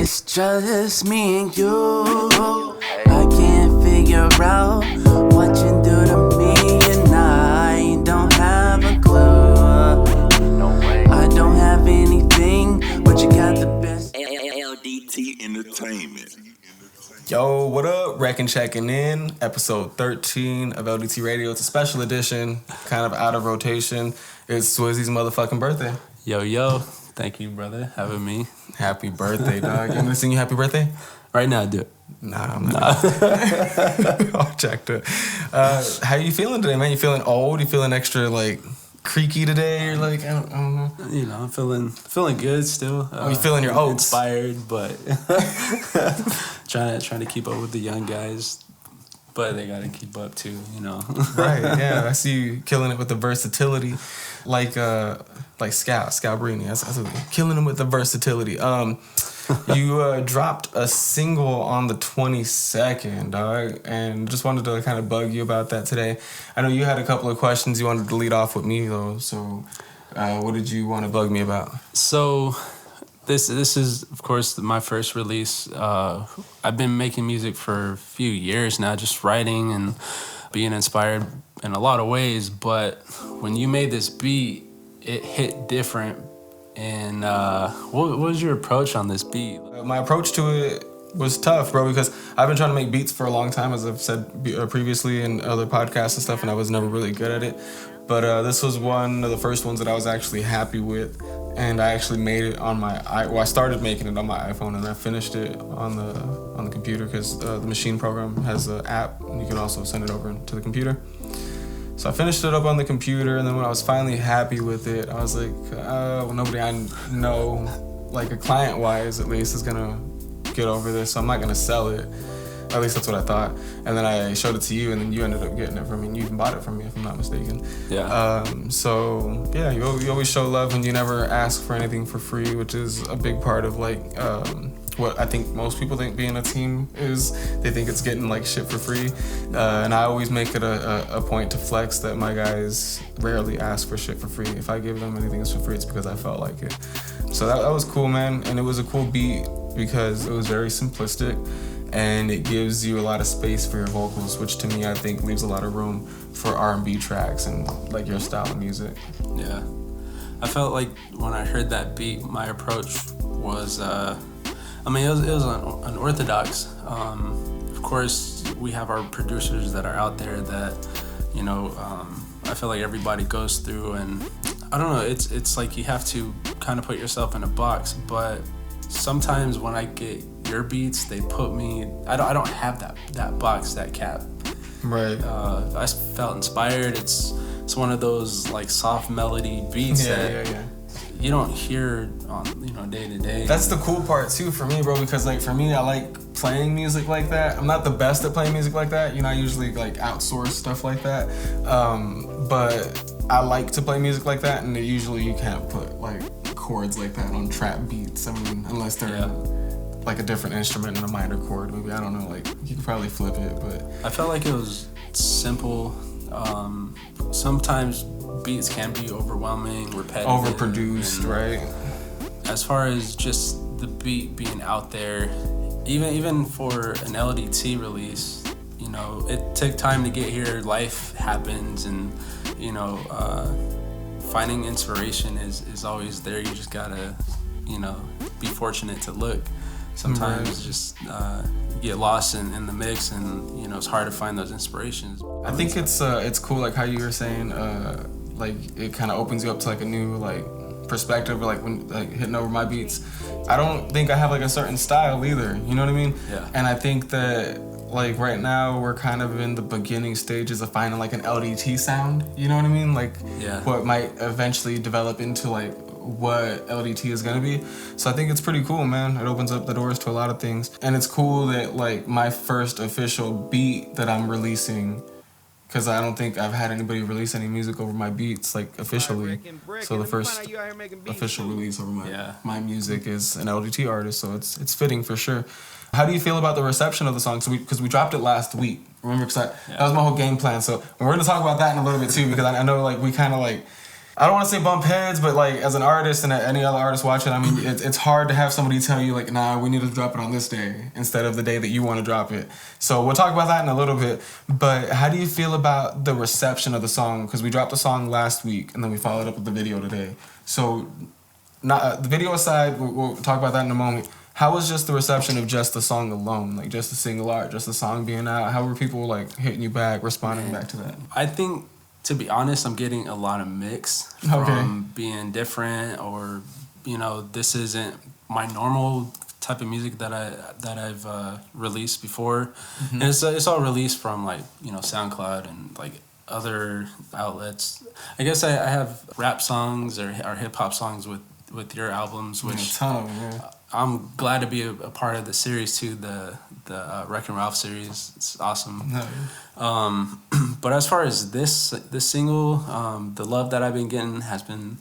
it's just me and you. I can't figure out what you do to me, and I don't have a clue. I don't have anything, but you got the best. LDT Entertainment. Yo, what up? Wreckin checking in. Episode 13 of LDT Radio. It's a special edition, kind of out of rotation. It's Swizzy's motherfucking birthday. Yo. Thank you, brother, having me. Happy birthday, dog. You want me to sing you happy birthday? Right now, do it. Nah, I'm not. All checked up. How you feeling today, man? You feeling old? You feeling extra, like, creaky today? Or, like, I don't know. You know, I'm feeling good still. You feeling your oats? Inspired, but trying to keep up with the young guys. But they gotta keep up too, you know. Right, yeah. I see you killing it with the versatility. Like Scout Brini. That's killing him with the versatility. You dropped a single on the 22nd, dog, and just wanted to kind of bug you about that today. I know you had a couple of questions you wanted to lead off with me, though, so what did you want to bug me about? So this is, of course, my first release. I've been making music for a few years now, just writing and being inspired in a lot of ways, but when you made this beat, it hit different. And what was your approach on this beat? My approach to it was tough, bro, because I've been trying to make beats for a long time, as I've said previously in other podcasts and stuff, and I was never really good at it. But this was one of the first ones that I was actually happy with, and I actually made it on I started making it on my iPhone, and I finished it on the computer, because the Machine program has an app, and you can also send it over to the computer. So I finished it up on the computer, and then when I was finally happy with it, I was like, well, nobody I know, like a client-wise at least, is gonna get over this, so I'm not gonna sell it. At least that's what I thought. And then I showed it to you, and then you ended up getting it from me, and you even bought it from me, if I'm not mistaken. Yeah. So yeah, you always show love, and you never ask for anything for free, which is a big part of like what I think most people think being a team is. They think it's getting like shit for free, and I always make it a point to flex that my guys rarely ask for shit for free. If I give them anything that's for free, it's because I felt like it. So that was cool, man, and it was a cool beat because it was very simplistic, and it gives you a lot of space for your vocals, which to me I think leaves a lot of room for R&B tracks and like your style of music. Yeah, I felt like when I heard that beat, my approach was, it was unorthodox. Of course, we have our producers that are out there that, you know, I feel like everybody goes through, and I don't know, it's like you have to kind of put yourself in a box, but sometimes when I get your beats, they put me, I don't have that box, that cap. Right. I felt inspired. It's one of those like soft melody beats that you don't hear on, you know, day to day. That's the cool part too for me, bro, because like for me, I like playing music like that. I'm not the best at playing music like that. You know, I usually like outsource stuff like that. But I like to play music like that, and usually you can't put like chords like that on trap beats. I mean, unless they're like a different instrument and a minor chord, maybe. I don't know, like you could probably flip it, but I felt like it was simple. Sometimes beats can be overwhelming, repetitive, overproduced, right? As far as just the beat being out there, even for an LDT release, you know, it took time to get here. Life happens, and you know, finding inspiration is always there. You just gotta, you know, be fortunate to look. Sometimes just get lost in the mix, and you know, it's hard to find those inspirations. I think it's cool, like how you were saying, like it kind of opens you up to like a new like perspective, or like when like hitting over my beats. I don't think I have like a certain style either. You know what I mean? Yeah. And I think that like right now we're kind of in the beginning stages of finding like an LDT sound. You know what I mean? Like what might eventually develop into like what LDT is gonna be. So I think it's pretty cool, man. It opens up the doors to a lot of things, and it's cool that like my first official beat that I'm releasing, because I don't think I've had anybody release any music over my beats like officially. So the first official release over my music is an LDT artist, so it's fitting for sure. How do you feel about the reception of the song? So because we dropped it last week, remember? Because that was my whole game plan. So we're gonna talk about that in a little bit too, because I know like we kind of like I don't want to say bump heads, but like as an artist and any other artist watching, I mean, it's hard to have somebody tell you like, nah, we need to drop it on this day instead of the day that you want to drop it. So we'll talk about that in a little bit. But how do you feel about the reception of the song? Because we dropped the song last week and then we followed up with the video today. So not the video aside, we'll talk about that in a moment. How was just the reception of just the song alone? Like just the single art, just the song being out? How were people like hitting you back, responding back to that? I think, to be honest, I'm getting a lot of mix from being different, or this isn't my normal type of music that I've released before, and it's all released from like SoundCloud and like other outlets. I guess I have rap songs or hip hop songs with your albums, which a ton of them, yeah. I'm glad to be a part of the series too, the Wreckin Ralph series. It's awesome. No. But as far as this single, the love that I've been getting has been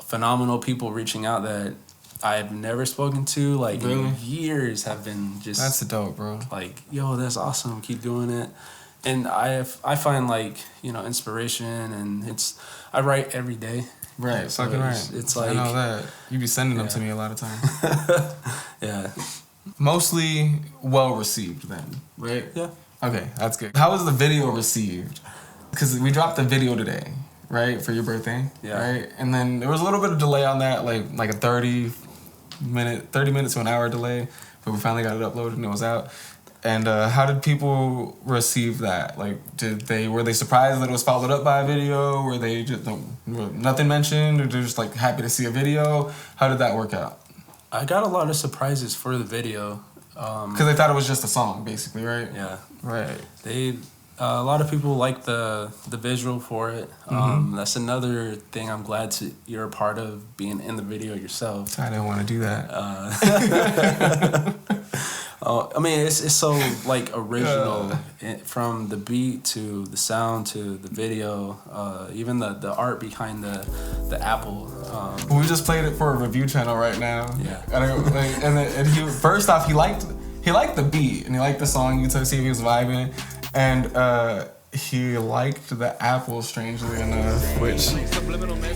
phenomenal. People reaching out that I've never spoken to, like in years, have been just. That's dope, bro. Like, yo, that's awesome. Keep doing it. And I find like inspiration, and I write every day. Right, so fucking right. It's like, I know that. You be sending them to me a lot of times. Yeah. Mostly well received then, right? Yeah. Okay, that's good. How was the video received? Because we dropped the video today, right, for your birthday, right? And then there was a little bit of delay on that, like a 30 minutes to an hour delay, but we finally got it uploaded and it was out. And how did people receive that? Like, were they surprised that it was followed up by a video? Were they just nothing mentioned, or they're just like happy to see a video? How did that work out? I got a lot of surprises for the video. Because they thought it was just a song, basically, right? Yeah. Right. A lot of people like the visual for it. That's another thing I'm glad you're a part of, being in the video yourself. I didn't want to do that. I mean, it's so like original, from the beat to the sound to the video, even the art behind the apple. We just played it for a review channel right now. Yeah. And he first off, he liked the beat and he liked the song. You could see if he was vibing, and he liked the apple, strangely enough, which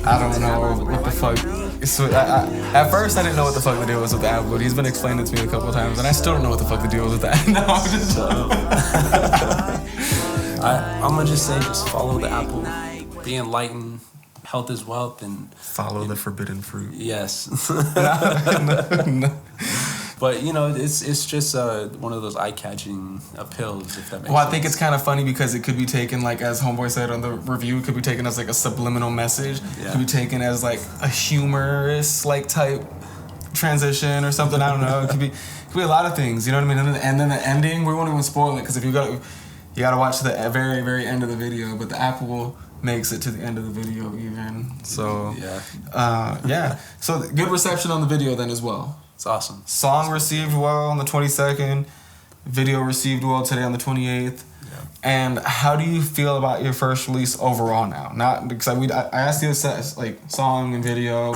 I don't know what the fuck. So at first I didn't know what the fuck the deal was with the apple, but he's been explaining it to me a couple of times, and I still don't know what the fuck the deal was with that. No, I'm just I'm gonna just say, just follow the apple. Be enlightened. Health is wealth, and follow the forbidden fruit. Yes. No. But it's just one of those eye-catching pills, if that makes sense. Well, I think it's kind of funny because it could be taken, like as Homeboy said on the review, it could be taken as like a subliminal message. Yeah. It could be taken as like a humorous like type transition or something. I don't know. It could be a lot of things. You know what I mean? And then the ending, we won't even spoil it, because if you gotta watch the very, very end of the video. But the apple makes it to the end of the video even. So yeah. So good reception on the video then as well. It's awesome. Song received well on the 22nd. Video received well today on the 28th. Yeah. And how do you feel about your first release overall now? Not because I asked you to like song and video,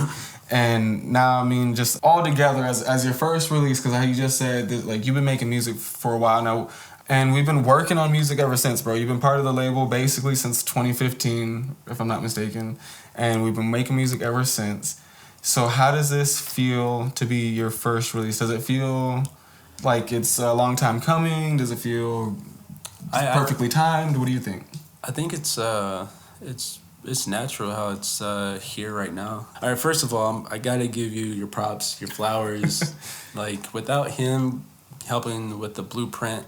and now I mean just all together as your first release, because how you just said that, like, you've been making music for a while now, and we've been working on music ever since, bro. You've been part of the label basically since 2015, if I'm not mistaken, and we've been making music ever since. So how does this feel to be your first release? Does it feel like it's a long time coming? Does it feel perfectly timed? What do you think? I think it's natural how it's here right now. All right, first of all, I gotta give you your props, your flowers. Like, without him helping with the blueprint,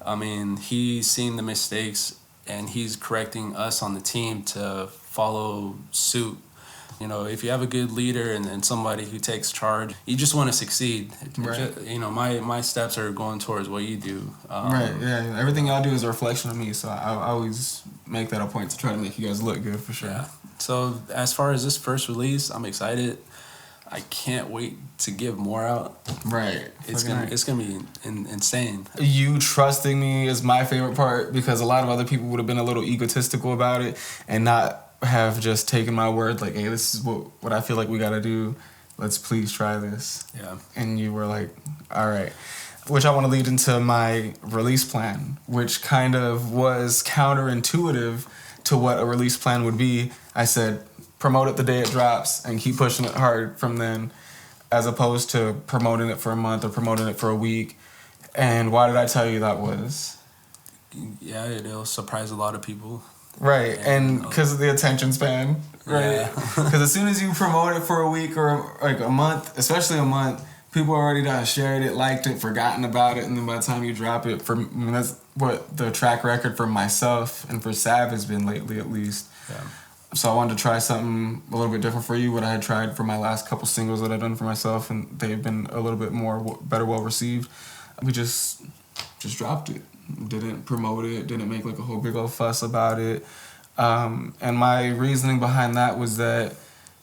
I mean, he's seen the mistakes and he's correcting us on the team to follow suit. If you have a good leader and somebody who takes charge, you just want to succeed. Right. My steps are going towards what you do. Right, yeah. Everything y'all do is a reflection of me, so I always make that a point to try to make you guys look good, for sure. Yeah. So as far as this first release, I'm excited. I can't wait to give more out. Right. It's gonna be insane. You trusting me is my favorite part, because a lot of other people would have been a little egotistical about it and not have just taken my word, like, hey, this is what I feel like we gotta do. Let's please try this. Yeah. And you were like, all right. Which I want to lead into my release plan, which kind of was counterintuitive to what a release plan would be. I said, promote it the day it drops and keep pushing it hard from then, as opposed to promoting it for a month or promoting it for a week. And why did I tell you that was? Yeah, it'll surprise a lot of people. Right, and because of the attention span, right? Because as soon as you promote it for a week or like a month, especially a month, people already done shared it, liked it, forgotten about it, and then by the time you drop it, that's what the track record for myself and for Sav has been lately, at least. Yeah. So I wanted to try something a little bit different for you, what I had tried for my last couple singles that I've done for myself, and they've been a little bit better well received. We just dropped it. Didn't promote it, didn't make like a whole big old fuss about it. And my reasoning behind that was that,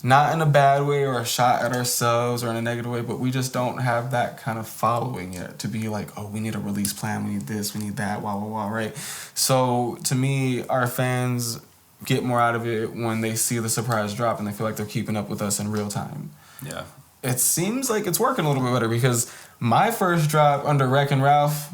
not in a bad way or a shot at ourselves or in a negative way, but we just don't have that kind of following yet to be like, oh, we need a release plan, we need this, we need that, right? So to me, our fans get more out of it when they see the surprise drop and they feel like they're keeping up with us in real time. Yeah. It seems like it's working a little bit better, because my first drop under Wreckin Ralph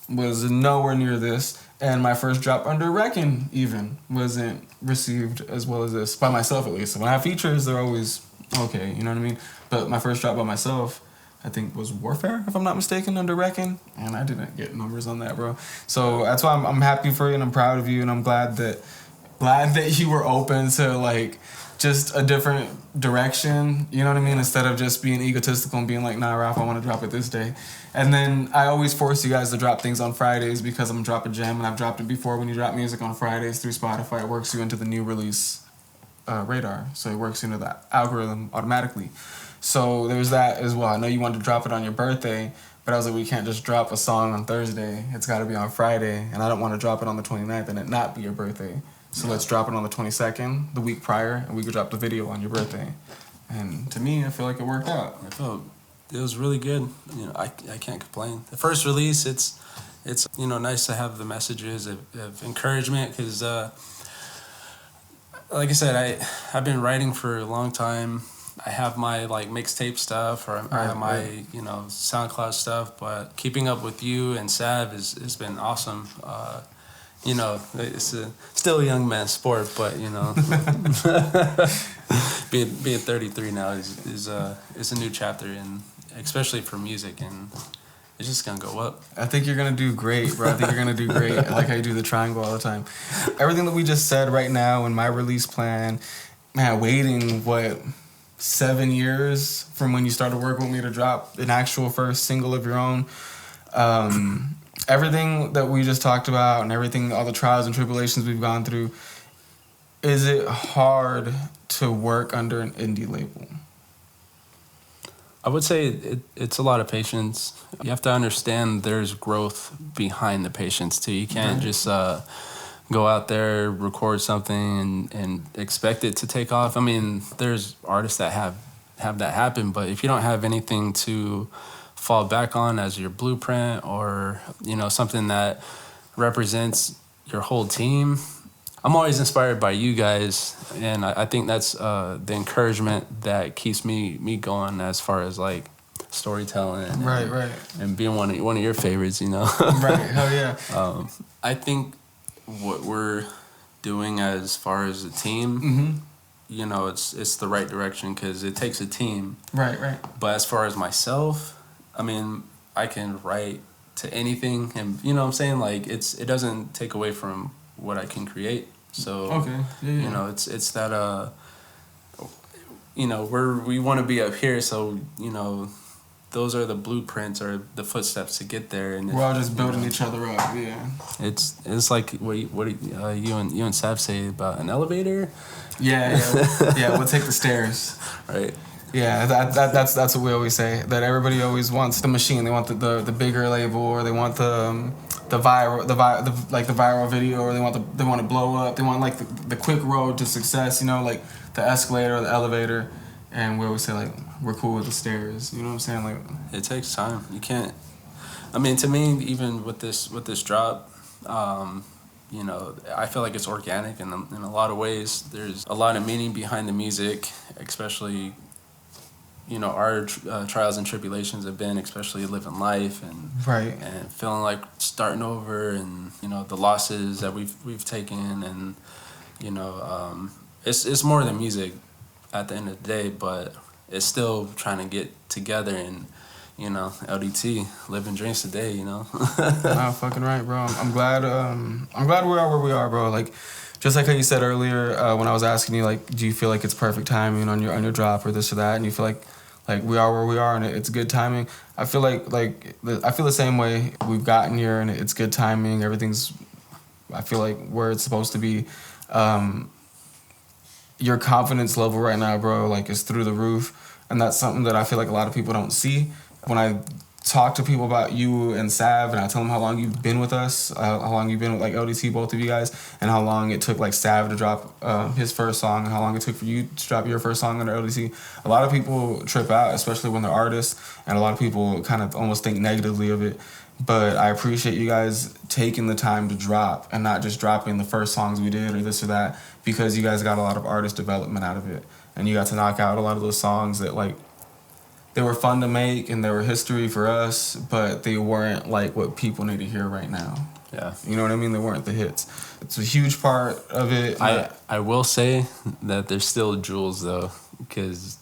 was nowhere near this, and my first drop under Wreckin even wasn't received as well as this, by myself at least. So when I have features, they're always okay, you know what I mean? But my first drop by myself, I think, was Warfare, if I'm not mistaken, under Wreckin, and I didn't get numbers on that, bro. So that's why I'm happy for you, and I'm proud of you, and I'm glad that you were open to like just a different direction, you know what I mean? Instead of just being egotistical and being like, nah, Ralph, I want to drop it this day. And then I always force you guys to drop things on Fridays because I'm dropping Gem, and I've dropped it before. When you drop music on Fridays through Spotify, it works you into the new release radar. So it works into the algorithm automatically. So there's that as well. I know you wanted to drop it on your birthday, but I was like, we can't just drop a song on Thursday. It's got to be on Friday, and I don't want to drop it on the 29th and it not be your birthday. So let's drop it on the 22nd, the week prior, and we could drop the video on your birthday. And to me, I feel like it worked out. It was really good. You know, I can't complain. The first release, it's you know, nice to have the messages of encouragement, because like I said, I've been writing for a long time. I have my like mixtape stuff, or I have my you know, SoundCloud stuff, but keeping up with you and Sav has been awesome. You know, it's still a young man's sport, but you know, being 33 now is a new chapter, and especially for music, and it's just gonna go up. I think you're gonna do great, bro. I think you're gonna do great. I like how you do the triangle all the time. Everything that we just said right now in my release plan, man, waiting 7 years from when you started working with me to drop an actual first single of your own. Everything that we just talked about and everything, all the trials and tribulations we've gone through, is it hard to work under an indie label? I would say it's a lot of patience. You have to understand there's growth behind the patience too. You can't just go out there, record something, and expect it to take off. I mean, there's artists that have that happen, but if you don't have anything to fall back on as your blueprint, or you know, something that represents your whole team, I'm always inspired by you guys, and I think that's the encouragement that keeps me going as far as like storytelling, and being one of your favorites, you know. Right, hell yeah. I think what we're doing as far as a team, you know, it's the right direction, because it takes a team. Right. But as far as myself, I mean, I can write to anything, and you know what I'm saying, like it doesn't take away from what I can create. So you know, it's that you know, we want to be up here, so you know, those are the blueprints or the footsteps to get there, and we're all just building each other up. Yeah, it's like what you and Sav say about an elevator. Yeah, we'll take the stairs. Right. Yeah, that's what we always say. That everybody always wants the machine. They want the bigger label, or they want the viral video, or they want to blow up. They want like the quick road to success. You know, like the escalator or the elevator. And we always say like, we're cool with the stairs. You know what I'm saying? Like, it takes time. You can't. I mean, to me, even with this drop, you know, I feel like it's organic in a lot of ways. There's a lot of meaning behind the music, especially, you know, our trials and tribulations have been, especially living life and feeling like starting over, and you know, the losses that we've taken, and you know, it's more than music. at the end of the day, but it's still trying to get together and, you know, LDT, living dreams today, you know. Nah, fucking right, bro. I'm glad we are where we are, bro. Like, just like how you said earlier, when I was asking you, like, do you feel like it's perfect timing on your drop or this or that, and you feel like we are where we are and it's good timing. I feel I feel the same way. We've gotten here and it's good timing. Everything's, I feel like, where it's supposed to be. Your confidence level right now, bro, like, is through the roof, and that's something that I feel like a lot of people don't see. When I talk to people about you and Sav, and I tell them how long you've been with us, how long you've been with, like, LDT, both of you guys, and how long it took, like, Sav to drop his first song, and how long it took for you to drop your first song under LDT, a lot of people trip out, especially when they're artists, and a lot of people kind of almost think negatively of it. But I appreciate you guys taking the time to drop and not just dropping the first songs we did or this or that, because you guys got a lot of artist development out of it. And you got to knock out a lot of those songs that, like, they were fun to make and they were history for us, but they weren't, like, what people need to hear right now. Yeah. You know what I mean? They weren't the hits. It's a huge part of it. I will say that there's still jewels, though, because...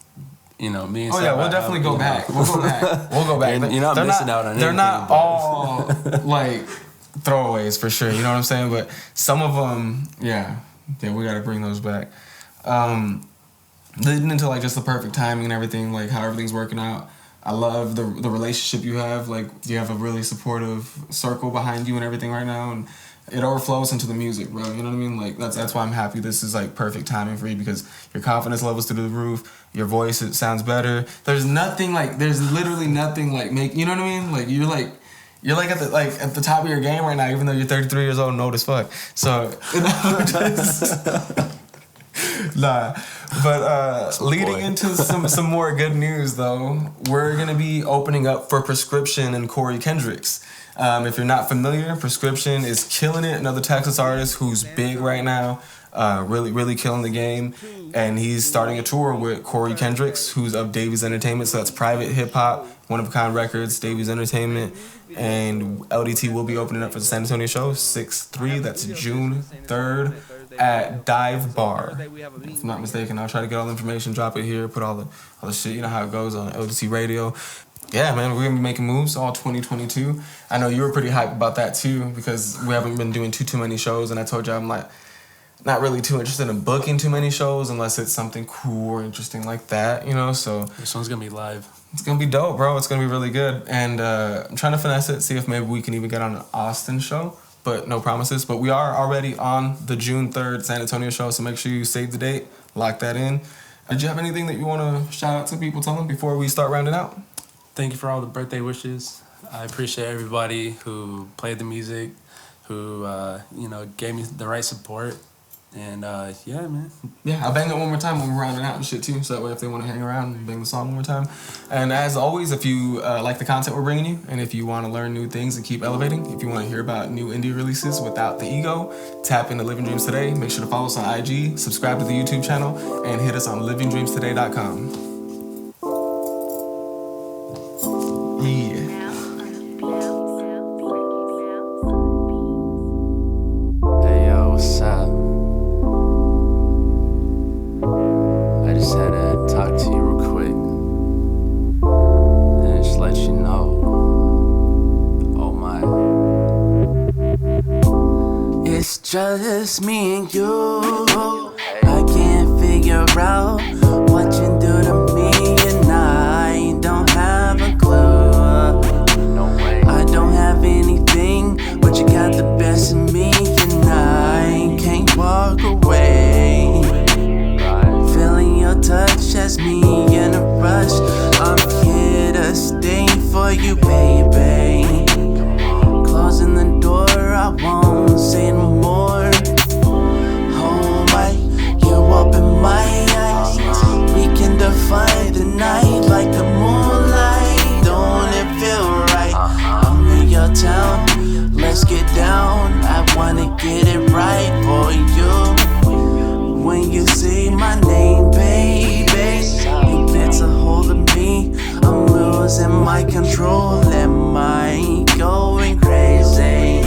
You know, me and we'll definitely go back. We'll go back. We'll go back. You're not missing out on anything. They're not all, like, throwaways for sure. You know what I'm saying? But some of them, yeah, we got to bring those back. Leading into, like, just the perfect timing and everything, like, how everything's working out. I love the relationship you have. Like, you have a really supportive circle behind you and everything right now, and it overflows into the music, bro. You know what I mean? Like, that's why I'm happy this is, like, perfect timing for you, because your confidence level's through the roof. Your voice, it sounds better. There's literally nothing, like, you know what I mean? Like, you're at the top of your game right now, even though you're 33 years old and old as fuck. So, nah. But leading into some more good news, though, we're gonna be opening up for Prescription and Corey Kendricks. If you're not familiar, Prescription is killing it. Another Texas artist who's big right now. Really, really killing the game. And he's starting a tour with Corey Kendricks, who's of Davies Entertainment. So that's Private Hip Hop, One of a Kind Records, Davies Entertainment. And LDT will be opening up for the San Antonio show, 6/3. That's June 3rd at Dive Bar. If I'm not mistaken, I'll try to get all the information, drop it here, put all the shit, you know how it goes on LDT radio. Yeah, man, we're going to be making moves all 2022. I know you were pretty hyped about that, too, because we haven't been doing too many shows. And I told you I'm, like, not really too interested in booking too many shows unless it's something cool or interesting like that, you know? So this one's going to be live. It's going to be dope, bro. It's going to be really good. And I'm trying to finesse it, see if maybe we can even get on an Austin show. But no promises. But we are already on the June 3rd San Antonio show, so make sure you save the date, lock that in. Did you have anything that you want to shout out to people, tell them before we start rounding out? Thank you for all the birthday wishes. I appreciate everybody who played the music, who, gave me the right support. And, yeah, man. Yeah, I'll bang it one more time when we're rounding out and shit, too. So that way if they want to hang around and bang the song one more time. And as always, if you like the content we're bringing you, and if you want to learn new things and keep elevating, if you want to hear about new indie releases without the ego, tap into Living Dreams Today. Make sure to follow us on IG, subscribe to the YouTube channel, and hit us on livingdreamstoday.com. Yeah. Hey yo, what's up? I just had to talk to you real quick and just let you know. Oh my. It's just me and you. I can't figure out what you do to me, and I don't have a clue. I don't have anything, but you got the best of me, and I can't walk away. Feeling your touch has me in a rush. I'm here to stay for you, baby. Closing the door, I won't say no more. Oh my, you open my eyes. We can define the night like the moonlight. Don't it feel right? I'm in your town, let's get down. I wanna get it right for you. When you say my name, baby, it gets a hold of me. I'm losing my control, am I going crazy?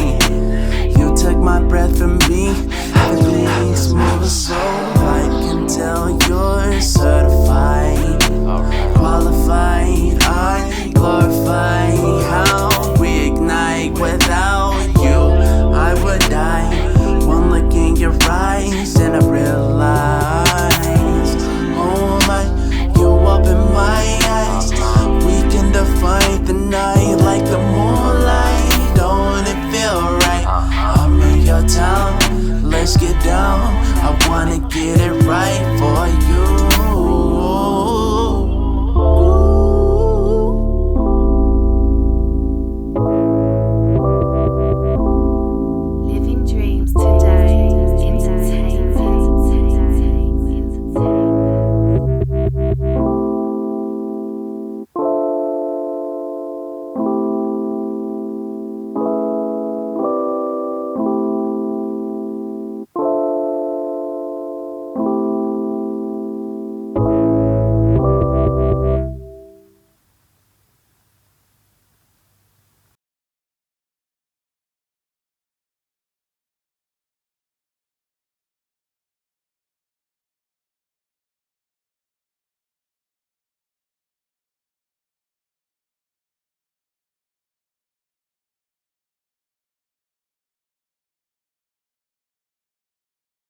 You took my breath from me, everything's moving so